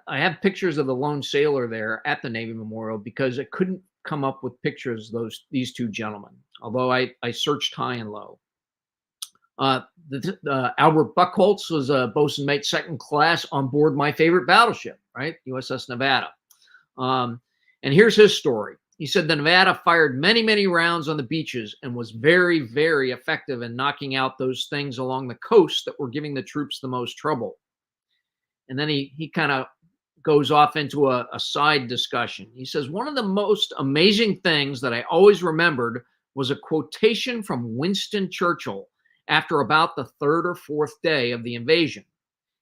I have pictures of the lone sailor there at the Navy Memorial because I couldn't come up with pictures of these two gentlemen, although I searched high and low. Albert Buchholz was a bosun mate second class on board my favorite battleship, right? USS Nevada. And here's his story. He said the Nevada fired many, many rounds on the beaches and was very, very effective in knocking out those things along the coast that were giving the troops the most trouble. And then he kind of goes off into a side discussion. He says, one of the most amazing things that I always remembered was a quotation from Winston Churchill after about the third or fourth day of the invasion.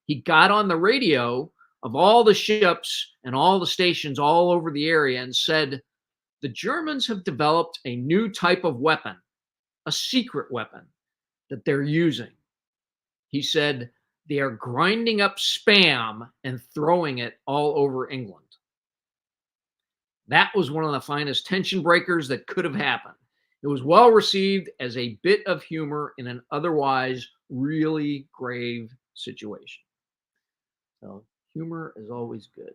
He got on the radio of all the ships and all the stations all over the area and said, the Germans have developed a new type of weapon, a secret weapon that they're using. He said, they are grinding up spam and throwing it all over England. That was one of the finest tension breakers that could have happened. It was well received as a bit of humor in an otherwise really grave situation. So humor is always good.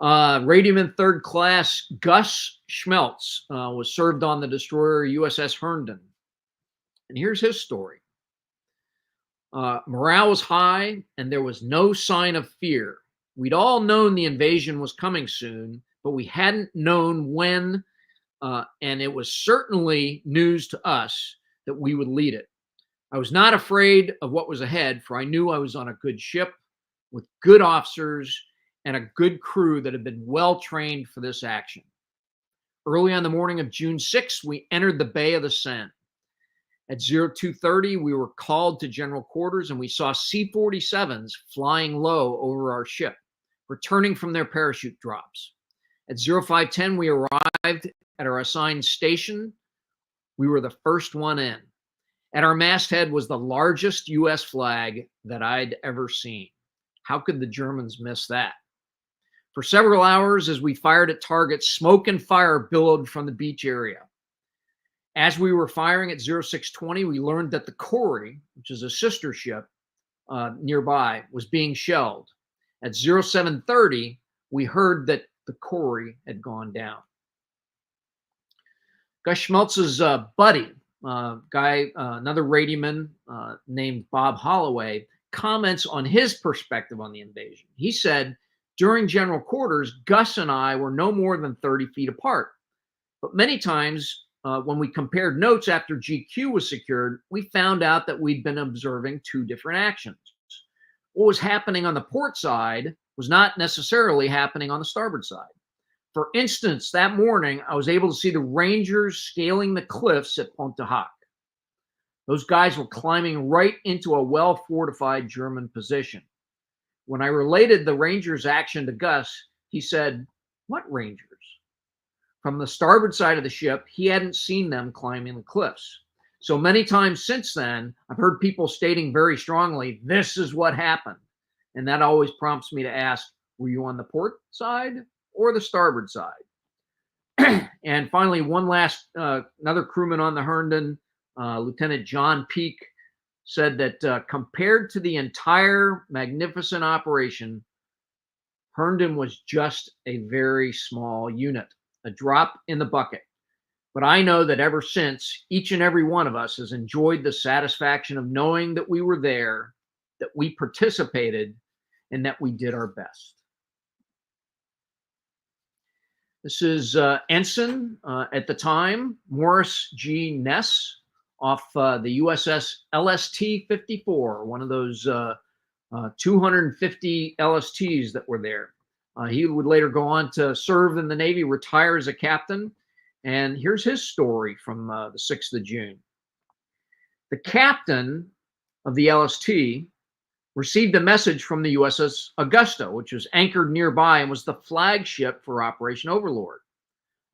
Radioman third class Gus Schmeltz was served on the destroyer USS Herndon. And here's his story. Morale was high and there was no sign of fear. We'd all known the invasion was coming soon, but we hadn't known when, and it was certainly news to us that we would lead it. I was not afraid of what was ahead, for I knew I was on a good ship with good officers and a good crew that had been well trained for this action. Early on the morning of June 6th, we entered the Bay of the Seine. At 0230, we were called to general quarters and we saw C-47s flying low over our ship, returning from their parachute drops. At 0510, we arrived at our assigned station. We were the first one in. At our masthead was the largest U.S. flag that I'd ever seen. How could the Germans miss that? For several hours, as we fired at targets, smoke and fire billowed from the beach area. As we were firing at 0620, we learned that the Corrie, which is a sister ship nearby, was being shelled. At 0730, we heard that the Corrie had gone down. Gus Schmeltz's buddy, another radioman named Bob Holloway, comments on his perspective on the invasion. He said, during general quarters, Gus and I were no more than 30 feet apart. But many times when we compared notes after GQ was secured, we found out that we'd been observing two different actions. What was happening on the port side was not necessarily happening on the starboard side. For instance, that morning, I was able to see the Rangers scaling the cliffs at Tomahawk. Those guys were climbing right into a well-fortified German position. When I related the Rangers' action to Gus, he said, "What Rangers?" From the starboard side of the ship, he hadn't seen them climbing the cliffs. So many times since then, I've heard people stating very strongly, this is what happened. And that always prompts me to ask, were you on the port side or the starboard side? And finally, one last, another crewman on the Herndon, Lieutenant John Peake, said that compared to the entire magnificent operation, Herndon was just a very small unit, a drop in the bucket. But I know that ever since, each and every one of us has enjoyed the satisfaction of knowing that we were there, that we participated, and that we did our best. This is Ensign, at the time, Morris G. Ness, off the USS LST-54, one of those 250 LSTs that were there. He would later go on to serve in the Navy, retire as a captain. And here's his story from the 6th of June. The captain of the LST received a message from the USS Augusta, which was anchored nearby and was the flagship for Operation Overlord.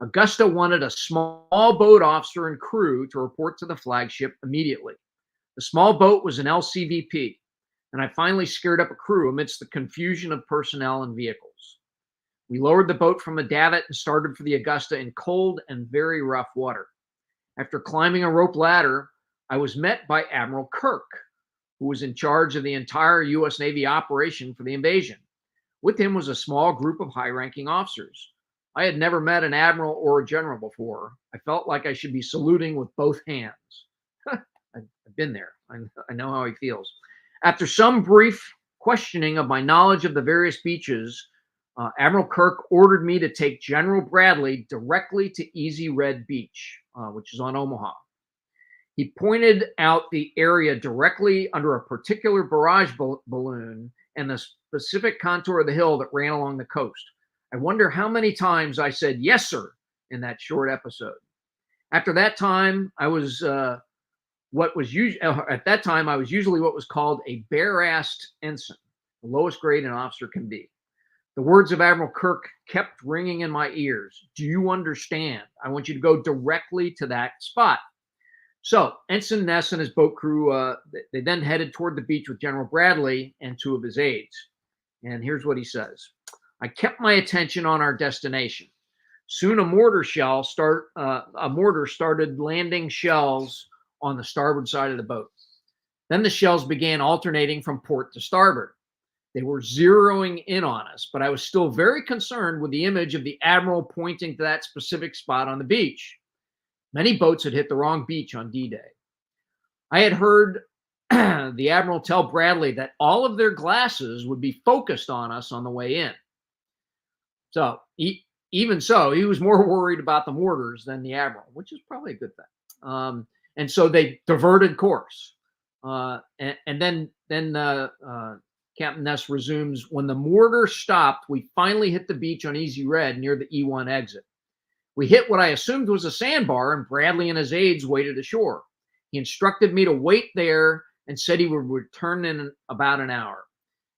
Augusta wanted a small boat officer and crew to report to the flagship immediately. The small boat was an LCVP, and I finally scared up a crew amidst the confusion of personnel and vehicles. We lowered the boat from a davit and started for the Augusta in cold and very rough water. After climbing a rope ladder, I was met by Admiral Kirk, who was in charge of the entire U.S. Navy operation for the invasion. With him was a small group of high-ranking officers. I had never met an admiral or a general before. I felt like I should be saluting with both hands. I've been there. I know how he feels. After some brief questioning of my knowledge of the various beaches, Admiral Kirk ordered me to take General Bradley directly to Easy Red Beach, which is on Omaha. He pointed out the area directly under a particular barrage balloon and the specific contour of the hill that ran along the coast. I wonder how many times I said, "Yes, sir," in that short episode. After that time, I was at that time I was usually what was called a bare-assed ensign, the lowest grade an officer can be. The words of Admiral Kirk kept ringing in my ears. Do you understand? I want you to go directly to that spot. So Ensign Ness and his boat crew, they then headed toward the beach with General Bradley and two of his aides. And here's what he says. I kept my attention on our destination. Soon a mortar started landing shells on the starboard side of the boat. Then the shells began alternating from port to starboard. They were zeroing in on us, but I was still very concerned with the image of the admiral pointing to that specific spot on the beach. Many boats had hit the wrong beach on D-Day. I had heard the admiral tell Bradley that all of their glasses would be focused on us on the way in. So even so, he was more worried about the mortars than the admiral, which is probably a good thing. And so they diverted course. And then Captain Ness resumes, when the mortar stopped, we finally hit the beach on Easy Red near the E1 exit. We hit what I assumed was a sandbar, and Bradley and his aides waited ashore. He instructed me to wait there and said he would return in about an hour.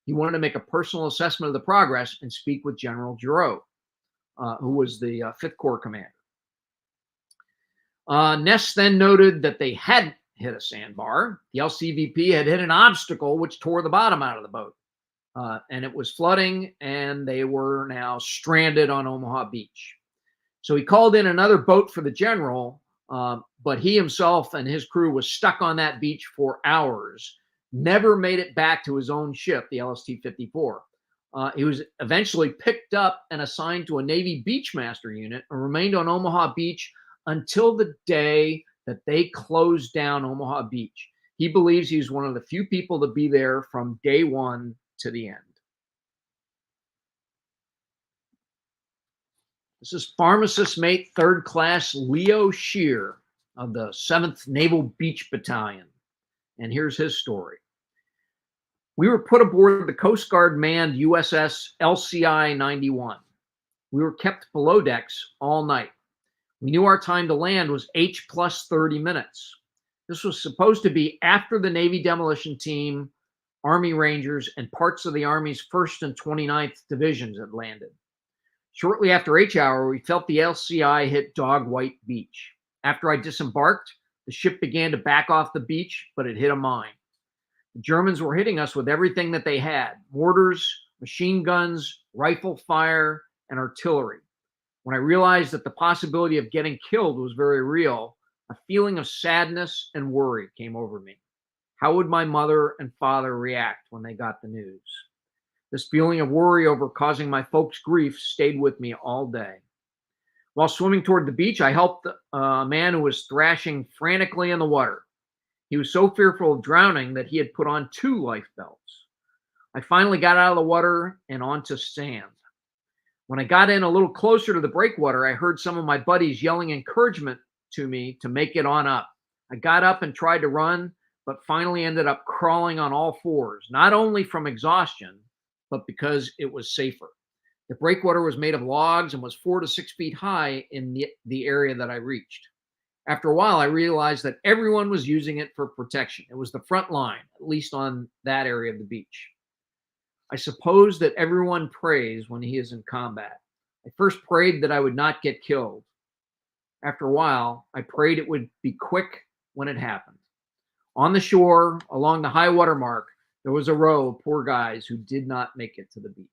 He wanted to make a personal assessment of the progress and speak with General Giroux, who was the 5th Corps commander. Ness then noted that they hadn't hit a sandbar. The LCVP had hit an obstacle which tore the bottom out of the boat, and it was flooding, and they were now stranded on Omaha Beach. So he called in another boat for the general, but he himself and his crew was stuck on that beach for hours, never made it back to his own ship, the LST-54. He was eventually picked up and assigned to a Navy Beachmaster unit and remained on Omaha Beach until the day that they closed down Omaha Beach. He believes he's one of the few people to be there from day one to the end. This is Pharmacist Mate 3rd Class Leo Shear of the 7th Naval Beach Battalion. And here's his story. We were put aboard the Coast Guard manned USS LCI-91. We were kept below decks all night. We knew our time to land was H plus 30 minutes. This was supposed to be after the Navy demolition team, Army Rangers, and parts of the Army's 1st and 29th Divisions had landed. Shortly after H hour, we felt the LCI hit Dog White Beach. After I disembarked, the ship began to back off the beach, but it hit a mine. The Germans were hitting us with everything that they had: mortars, machine guns, rifle fire, and artillery. When I realized that the possibility of getting killed was very real, a feeling of sadness and worry came over me. How would my mother and father react when they got the news? This feeling of worry over causing my folks grief stayed with me all day. While swimming toward the beach, I helped a man who was thrashing frantically in the water. He was so fearful of drowning that he had put on 2 life belts. I finally got out of the water and onto sand. When I got in a little closer to the breakwater, I heard some of my buddies yelling encouragement to me to make it on up. I got up and tried to run, but finally ended up crawling on all fours, not only from exhaustion, but because it was safer. The breakwater was made of logs and was 4 to 6 feet high in the area that I reached. After a while, I realized that everyone was using it for protection. It was the front line, at least on that area of the beach. I suppose that everyone prays when he is in combat. I first prayed that I would not get killed. After a while, I prayed it would be quick when it happened. On the shore, along the high water mark, there was a row of poor guys who did not make it to the beach.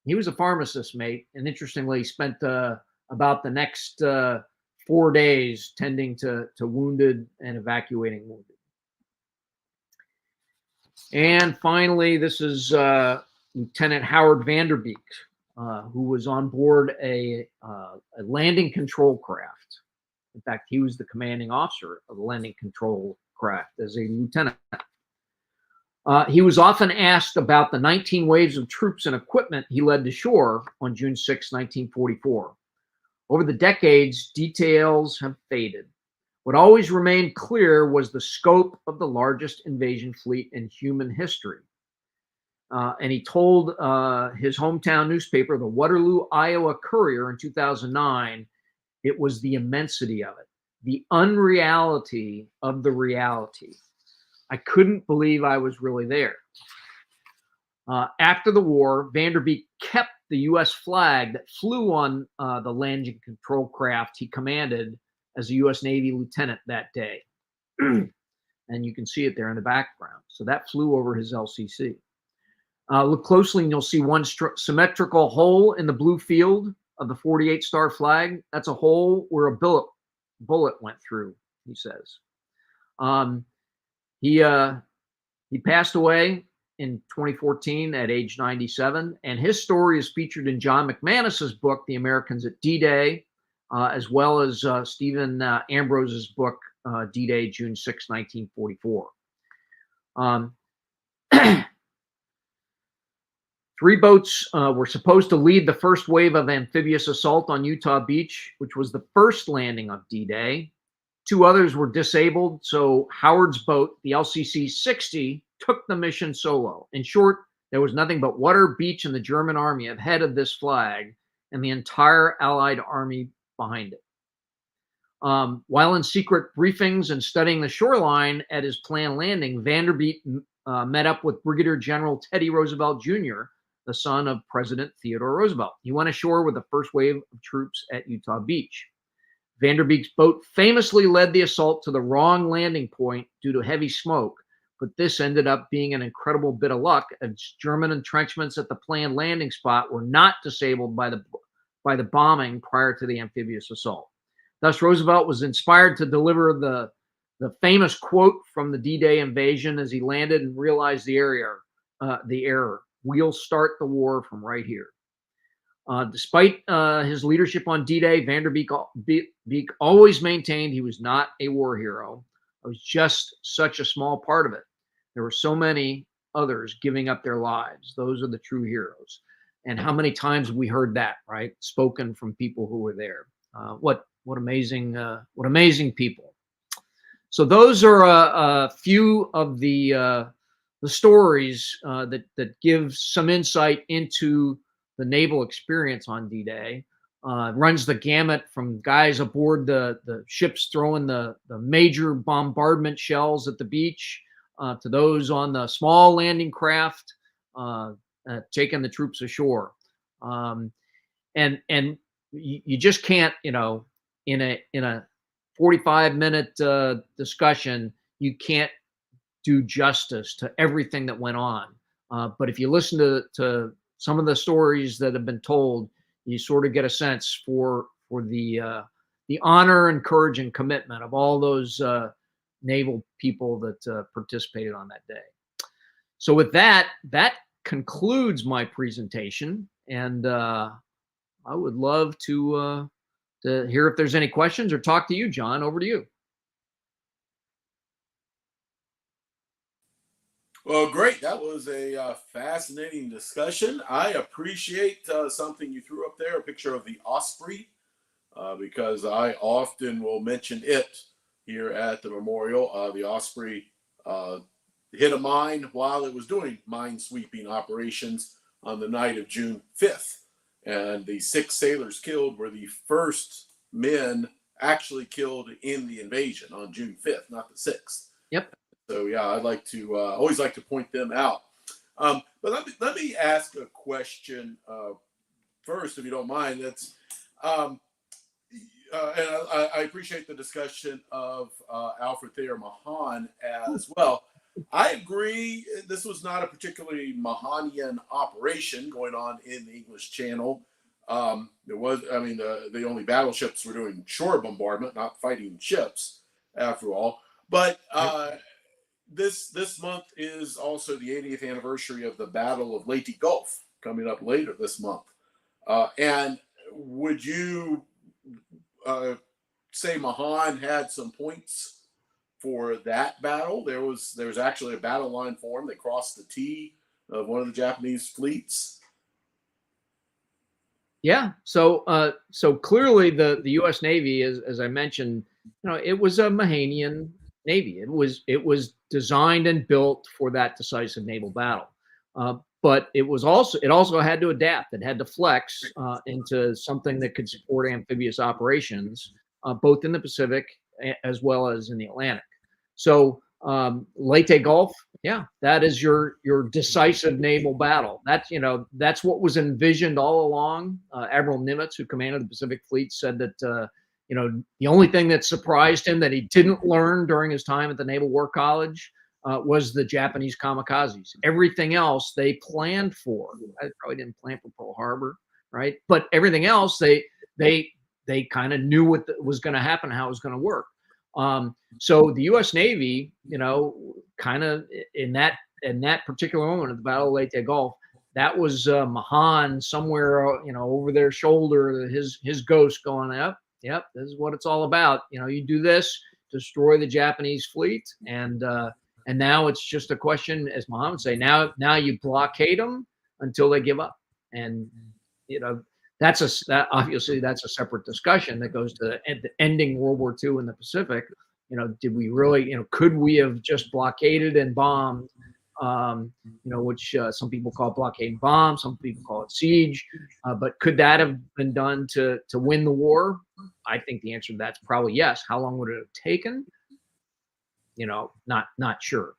He was a pharmacist mate, and interestingly, spent about the next 4 days tending to wounded and evacuating wounded. And finally, this is Lieutenant Howard Vanderbeek, who was on board a landing control craft. In fact, he was the commanding officer of the landing control craft as a lieutenant. He was often asked about the 19 waves of troops and equipment he led to shore on June 6, 1944. Over the decades, details have faded. What always remained clear was the scope of the largest invasion fleet in human history. And he told his hometown newspaper, the Waterloo, Iowa Courier, in 2009, it was the immensity of it, the unreality of the reality. I couldn't believe I was really there. After the war, Vanderbeek kept the U.S. flag that flew on the landing control craft he commanded as a U.S. Navy lieutenant that day. And you can see it there in the background. So that flew over his LCC. Look closely and you'll see one symmetrical hole in the blue field of the 48 star flag. That's a hole where a bullet went through, he says. He passed away in 2014 at age 97, and his story is featured in John McManus's book, The Americans at D-Day, as well as Stephen Ambrose's book, D-Day, June 6, 1944. Three boats were supposed to lead the first wave of amphibious assault on Utah Beach, which was the first landing of D-Day. Two others were disabled, so Howard's boat, the LCC 60, took the mission solo. In short, there was nothing but water, beach, and the German army ahead of this flag, and the entire Allied army behind it. While in secret briefings and studying the shoreline at his planned landing, Vanderbeek met up with Brigadier General Teddy Roosevelt Jr., the son of President Theodore Roosevelt. He went ashore with the first wave of troops at Utah Beach. Vanderbeek's boat famously led the assault to the wrong landing point due to heavy smoke, but this ended up being an incredible bit of luck, as German entrenchments at the planned landing spot were not disabled by the bombing prior to the amphibious assault. Thus, Roosevelt was inspired to deliver the famous quote from the D-Day invasion as he landed and realized the error. We'll start the war from right here. Despite his leadership on D-Day, Vanderbeek always maintained he was not a war hero. It was just such a small part of it. There were so many others giving up their lives. Those are the true heroes. And how many times have we heard that, right? Spoken from people who were there. What amazing people. So those are a few of the stories that give some insight into the naval experience on D-Day. Runs the gamut from guys aboard the ships throwing the major bombardment shells at the beach to those on the small landing craft taking the troops ashore. And you just can't, in a 45-minute discussion, you can't do justice to everything that went on. But if you listen to some of the stories that have been told, you sort of get a sense for the honor and courage and commitment of all those naval people that participated on that day. So with that concludes my presentation, and I would love to hear if there's any questions or talk to you, John. Over to you.
Well, great. That was a fascinating discussion. I appreciate something you threw up there, a picture of the Osprey, because I often will mention it here at the memorial. The Osprey hit a mine while it was doing mine sweeping operations on the night of June 5th. And the 6 sailors killed were the first men actually killed in the invasion on June 5th, not the 6th.
Yep.
So yeah, I'd like to always like to point them out. But let me ask a question first, if you don't mind. That's and I appreciate the discussion of Alfred Thayer Mahan as well. I agree. This was not a particularly Mahanian operation going on in the English Channel. There was, I mean, the only battleships were doing shore bombardment, not fighting ships, after all. But this month is also the 80th anniversary of the Battle of Leyte Gulf, coming up later this month. And would you say Mahan had some points for that battle. There was actually a battle line formed that crossed the T of one of the Japanese fleets.
Yeah. So clearly the U.S. Navy, as I mentioned, it was a Mahanian Navy. It was designed and built for that decisive naval battle. But it also had to adapt. It had to flex into something that could support amphibious operations, both in the Pacific as well as in the Atlantic. So Leyte Gulf, yeah, that is your decisive naval battle. That's what was envisioned all along. Admiral Nimitz, who commanded the Pacific Fleet, said that the only thing that surprised him that he didn't learn during his time at the Naval War College was the Japanese kamikazes. Everything else they planned for. I probably didn't plan for Pearl Harbor, right? But everything else they kind of knew what was going to happen, how it was going to work. So the U.S. Navy, kind of in that particular moment of the Battle of Leyte Gulf, that was Mahan somewhere, over their shoulder, his ghost going up. Yep, this is what it's all about. You do this, destroy the Japanese fleet, and now it's just a question, as Mahan would say, now you blockade them until they give up, and obviously that's a separate discussion that goes to ending World War II in the Pacific. Did we really, could we have just blockaded and bombed, which some people call blockade and bomb, some people call it siege, but could that have been done to win the war? I think the answer to that's probably yes. How long would it have taken? Not sure,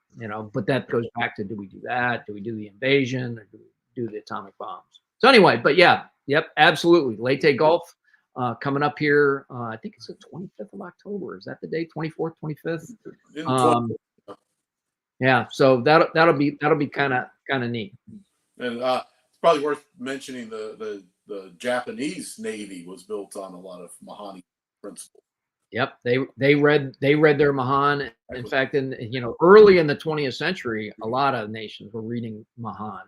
but that goes back to, do we do that? Do we do the invasion, or do we do the atomic bombs? So anyway, but yeah, yep, absolutely. Leyte Gulf coming up here. I think it's the 25th of October. Is that the day? 24th, 25th? Yeah. So that'll be kind of neat.
And it's probably worth mentioning the Japanese Navy was built on a lot of Mahani principles.
Yep, they read their Mahan. In fact, early in the 20th century, a lot of nations were reading Mahan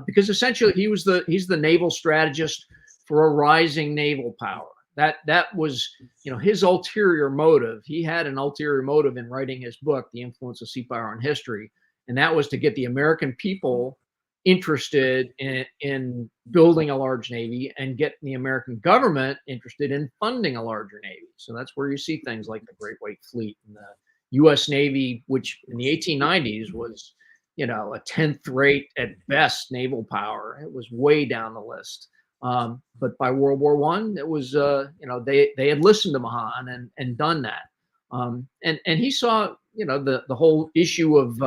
because essentially he's the naval strategist for a rising naval power. That was his ulterior motive. He had an ulterior motive in writing his book, The Influence of Sea Power on History, and that was to get the American people interested in building a large navy and getting the American government interested in funding a larger navy. So that's where you see things like the Great White Fleet and the U.S. Navy, which in the 1890s was, a 10th rate at best naval power. It was way down the list. But by World War I, it was, they had listened to Mahan and done that. And he saw, the whole issue of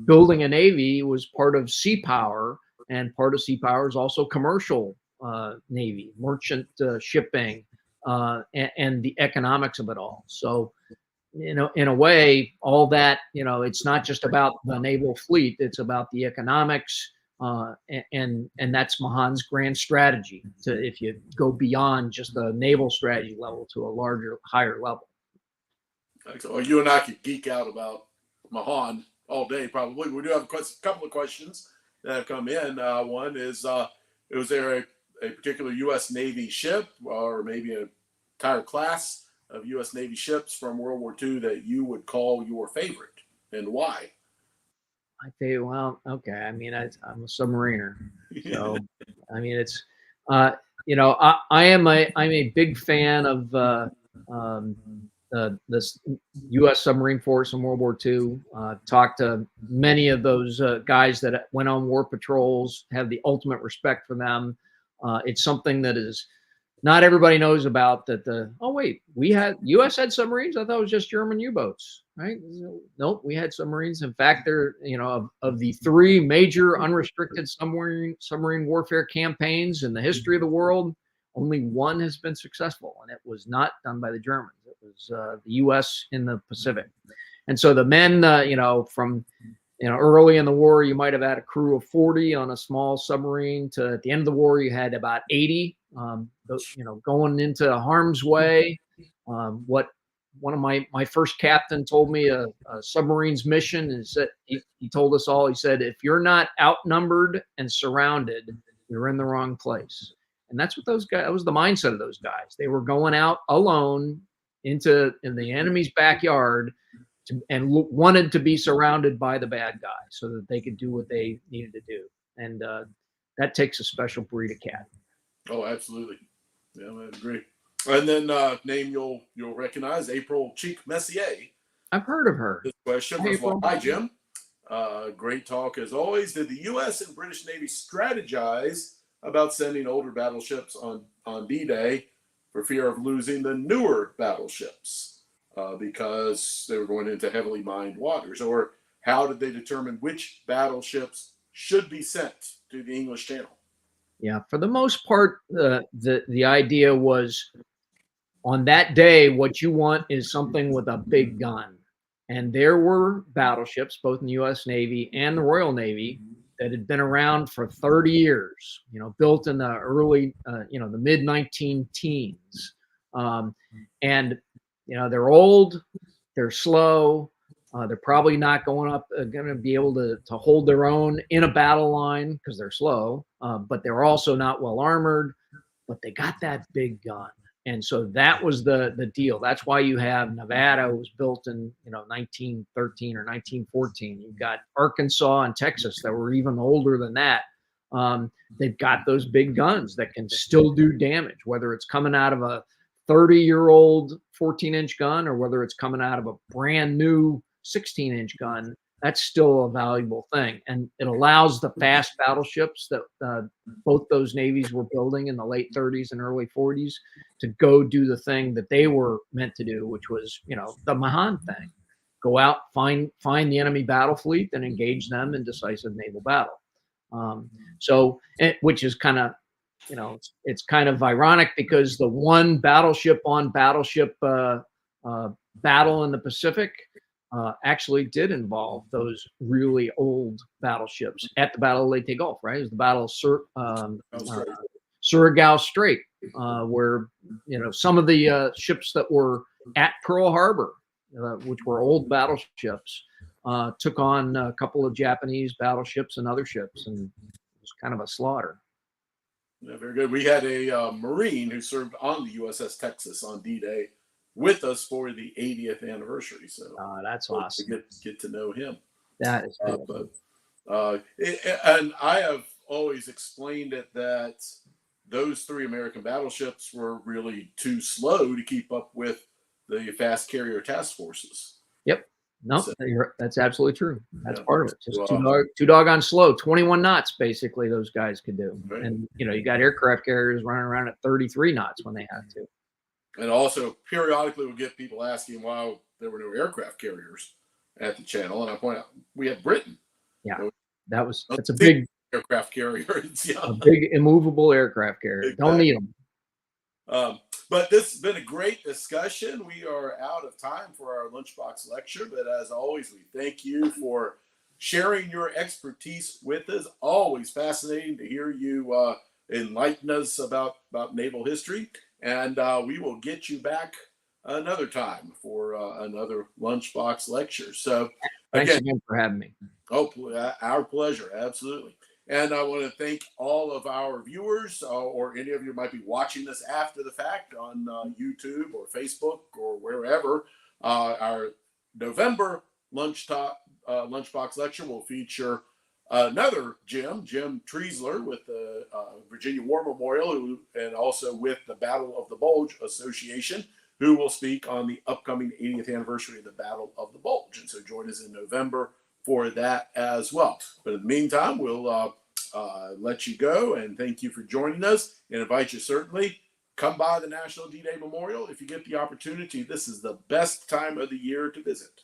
building a navy was part of sea power, and part of sea power is also commercial navy, merchant shipping, and the economics of it all. So, in a way, all that, it's not just about the naval fleet, it's about the economics, and that's Mahan's grand strategy if you go beyond just the naval strategy level to a higher level.
Well, you and I could geek out about Mahan all day, probably. We do have a couple of questions that have come in. One is, was there a particular U.S. Navy ship, or maybe an entire class of U.S. Navy ships from World War II that you would call your favorite, and why?
I tell you, well, okay. I mean, I'm a submariner, so I mean, it's I'm a big fan of this U.S. submarine force in World War II. Talked to many of those guys that went on war patrols. Have the ultimate respect for them. It's something that is not everybody knows about. U.S. had submarines. I thought it was just German U-boats, right? Nope, we had submarines. In fact, they're of the three major unrestricted submarine warfare campaigns in the history of the world, only one has been successful, and it was not done by the Germans. It was the U.S. in the Pacific. And so the men, from early in the war, you might have had a crew of 40 on a small submarine, to at the end of the war, you had about 80. Going into harm's way. What one of my first captain told me a submarine's mission is that he told us all. He said, if you're not outnumbered and surrounded, you're in the wrong place. And that's what those guys, that was the mindset of those guys. They were going out alone in the enemy's backyard wanted to be surrounded by the bad guy so that they could do what they needed to do. And that takes a special breed of cat.
Oh, absolutely. Yeah, I agree. And then name you'll recognize, April Cheek Messier.
I've heard of her.
This question was, well, hi, Jim. Great talk as always. Did the U.S. and British Navy strategize about sending older battleships on D-Day for fear of losing the newer battleships because they were going into heavily mined waters? Or how did they determine which battleships should be sent to the English Channel?
Yeah, for the most part, the idea was on that day, what you want is something with a big gun. And there were battleships, both in the U.S. Navy and the Royal Navy, that had been around for 30 years, built in the early, the mid 19 teens. And, they're old, they're slow, they're probably not going to be able to hold their own in a battle line because they're slow, but they're also not well armored, but they got that big gun. And so that was the deal. That's why you have Nevada was built in 1913 or 1914. You've got Arkansas and Texas that were even older than that. They've got those big guns that can still do damage, whether it's coming out of a 30-year-old 14-inch gun or whether it's coming out of a brand new 16-inch gun. That's still a valuable thing. And it allows the fast battleships that both those navies were building in the late 30s and early 40s to go do the thing that they were meant to do, which was, the Mahan thing. Go out, find the enemy battle fleet and engage them in decisive naval battle. Which is kind of, it's kind of ironic because the one battleship on battleship battle in the Pacific actually did involve those really old battleships at the Battle of Leyte Gulf, right? It was the Battle of Surigao Strait, where some of the ships that were at Pearl Harbor, which were old battleships, took on a couple of Japanese battleships and other ships, and it was kind of a slaughter.
Yeah, very good. We had a Marine who served on the USS Texas on D-Day with us for the 80th anniversary. So
that's awesome.
Get to know him.
That is cool.
And I have always explained it that those three American battleships were really too slow to keep up with the fast carrier task forces.
Yep. No, that's absolutely true. That's part of it. Just
So,
too doggone slow. 21 knots, basically, those guys could do.
Right.
And, you got aircraft carriers running around at 33 knots when they had to.
And also, periodically, we'll get people asking why there were no aircraft carriers at the channel. And I point out, we have Britain.
Yeah, that's a big
aircraft carrier.
A big immovable aircraft carrier.
Exactly.
Don't need them.
But this has been a great discussion. We are out of time for our Lunchbox lecture. But as always, we thank you for sharing your expertise with us. Always fascinating to hear you enlighten us about naval history. And we will get you back another time for another Lunchbox lecture. So
Thanks again for having me.
Oh, our pleasure. Absolutely. And I want to thank all of our viewers or any of you might be watching this after the fact on YouTube or Facebook or wherever. Our November Lunchbox lecture will feature another Jim Treisler with the Virginia War Memorial and also with the Battle of the Bulge Association, who will speak on the upcoming 80th anniversary of the Battle of the Bulge. And so join us in November for that as well. But in the meantime, we'll let you go and thank you for joining us and invite you certainly come by the National D-Day Memorial if you get the opportunity. This is the best time of the year to visit.